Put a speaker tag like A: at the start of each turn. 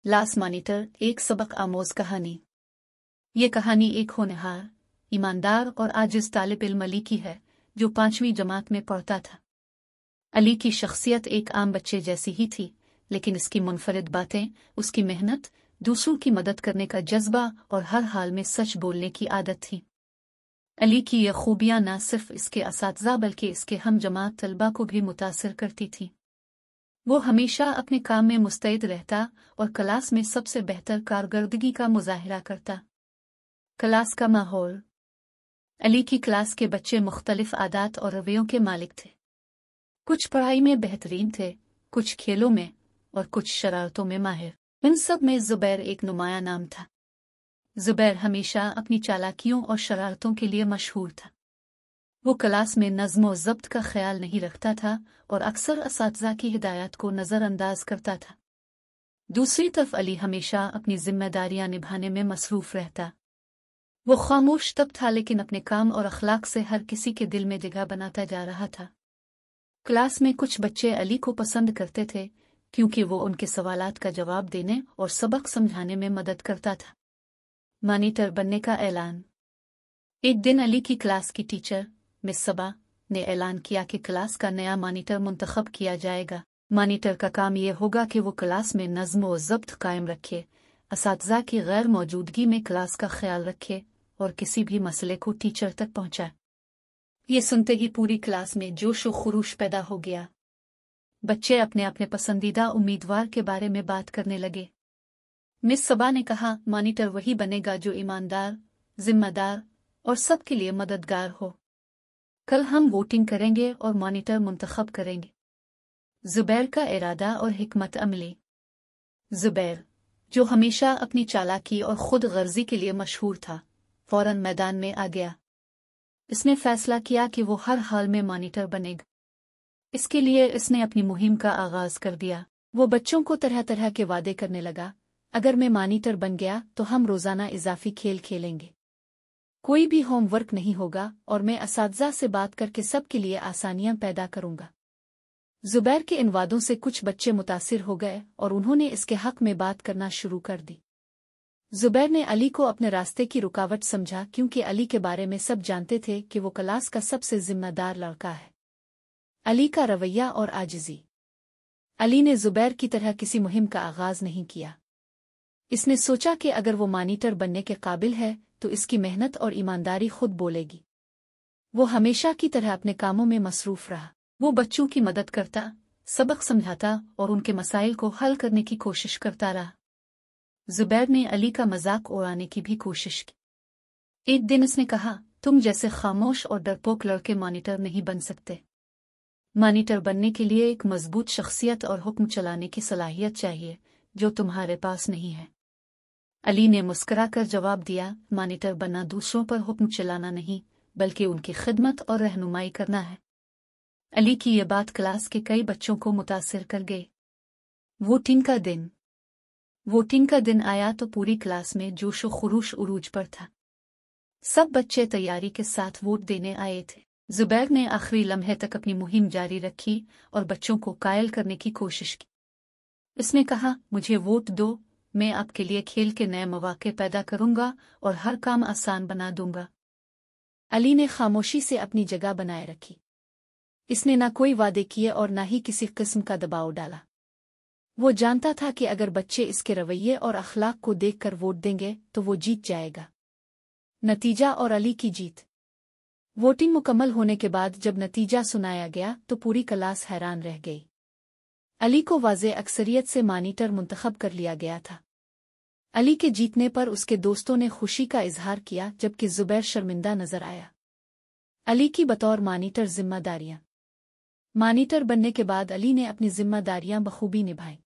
A: Last monitor एक सबक आमोज कहानी। ये कहानी एक होनहार, ईमानदार और आजिज तालिब इल्म अली की है जो 5वीं जमात में पढ़ता था। अली की शख्सियत एक आम बच्चे जैसी ही थी, लेकिन इसकी मुनफरिद बातें, उसकी मेहनत, दूसरों की मदद करने का जज्बा और हर हाल में सच बोलने की आदत थी। अली की यह खूबियाँ न सिर्फ इसके असातिज़ा बल्कि इसके हम जमात तलबा को भी मुतासिर करती थीं। वो हमेशा अपने काम में मुस्तैद रहता और क्लास में सबसे बेहतर कारकर्दगी का मुजाहिरा करता। क्लास का माहौल। अली की क्लास के बच्चे मुख्तलिफ आदात और रवैयों के मालिक थे। कुछ पढ़ाई में बेहतरीन थे, कुछ खेलों में और कुछ शरारतों में माहिर। इन सब में ज़ुबैर एक नुमाया नाम था। ज़ुबैर हमेशा अपनी चालाकियों और शरारतों के लिए मशहूर था। वो क्लास में नज़्म व ज़ब्त का ख्याल नहीं रखता था और अक्सर असातिज़ा की हिदायत को नज़रअंदाज करता था। दूसरी तरफ अली हमेशा अपनी जिम्मेदारियां निभाने में मसरूफ़ रहता। वो खामोश तब था, लेकिन अपने काम और अखलाक से हर किसी के दिल में जगह बनाता जा रहा था। क्लास में कुछ बच्चे अली को पसंद करते थे क्योंकि वो उनके सवालात का जवाब देने और सबक समझाने में मदद करता था। मॉनिटर बनने का ऐलान। एक दिन अली की क्लास की टीचर मिस सबा ने ऐलान किया कि क्लास का नया मॉनिटर मुंतखब किया जाएगा। मॉनिटर का काम यह होगा कि वो क्लास में नज़्म व ज़ब्त कायम रखे, असातिज़ा की गैर मौजूदगी में क्लास का ख्याल रखे और किसी भी मसले को टीचर तक पहुंचाए। ये सुनते ही पूरी क्लास में जोश व खुरूश पैदा हो गया। बच्चे अपने अपने पसंदीदा उम्मीदवार के बारे में बात करने लगे। मिस सबा ने कहा, मॉनिटर वही बनेगा जो ईमानदार, जिम्मेदार और सबके लिए मददगार हो। कल हम वोटिंग करेंगे और मॉनिटर मुंतखब करेंगे। ज़ुबैर का इरादा और हिकमत अमली। ज़ुबैर, जो हमेशा अपनी चालाकी और खुद गर्जी के लिए मशहूर था, फौरन मैदान में आ गया। इसने फैसला किया कि वो हर हाल में मॉनिटर बनेगा। इसके लिए इसने अपनी मुहिम का आगाज कर दिया। वो बच्चों को तरह तरह के वादे करने लगा। अगर मैं मॉनिटर बन गया तो हम रोजाना इजाफी खेल खेलेंगे, कोई भी होमवर्क नहीं होगा और मैं असातिज़ा से बात करके सबके लिए आसानियां पैदा करूंगा। ज़ुबैर के इन वादों से कुछ बच्चे मुतासिर हो गए और उन्होंने इसके हक में बात करना शुरू कर दी। ज़ुबैर ने अली को अपने रास्ते की रुकावट समझा क्योंकि अली के बारे में सब जानते थे कि वो क्लास का सबसे जिम्मेदार लड़का है। अली का रवैया और आजिज़ी। अली ने ज़ुबैर की तरह किसी मुहिम का आगाज नहीं किया। इसने सोचा कि अगर वो मॉनिटर बनने के काबिल है तो इसकी मेहनत और ईमानदारी खुद बोलेगी। वो हमेशा की तरह अपने कामों में मसरूफ रहा। वो बच्चों की मदद करता, सबक समझाता और उनके मसाइल को हल करने की कोशिश करता रहा। ज़ुबैर ने अली का मजाक उड़ाने की भी कोशिश की। एक दिन उसने कहा, तुम जैसे खामोश और डरपोक लड़के मॉनिटर नहीं बन सकते। मॉनिटर बनने के लिए एक मजबूत शख्सियत और हुक्म चलाने की सलाहियत चाहिए जो तुम्हारे पास नहीं है। अली ने मुस्कुराकर जवाब दिया, मॉनिटर बनना दूसरों पर हुक्म चलाना नहीं बल्कि उनकी खिदमत और रहनुमाई करना है। अली की ये बात क्लास के कई बच्चों को मुतासिर कर गई। वोटिंग का दिन। वोटिंग का दिन आया तो पूरी क्लास में जोश व खुरूश उरूज पर था। सब बच्चे तैयारी के साथ वोट देने आए थे। ज़ुबैर ने आखिरी लम्हे तक अपनी मुहिम जारी रखी और बच्चों को कायल करने की कोशिश की। उसने कहा, मुझे वोट दो, मैं आपके लिए खेल के नए मौके पैदा करूंगा और हर काम आसान बना दूंगा। अली ने खामोशी से अपनी जगह बनाए रखी। इसने ना कोई वादे किए और ना ही किसी किस्म का दबाव डाला। वो जानता था कि अगर बच्चे इसके रवैये और अखलाक को देखकर वोट देंगे तो वो जीत जाएगा। नतीजा और अली की जीत। वोटिंग मुकम्मल होने के बाद जब नतीजा सुनाया गया तो पूरी क्लास हैरान रह गई। अली को वाज़े अक्सरियत से मॉनिटर मुंतखब कर लिया गया था। अली के जीतने पर उसके दोस्तों ने खुशी का इजहार किया जबकि ज़ुबैर शर्मिंदा नजर आया। अली की बतौर मॉनिटर जिम्मेदारियां। मॉनिटर बनने के बाद अली ने अपनी जिम्मेदारियां बखूबी निभाई।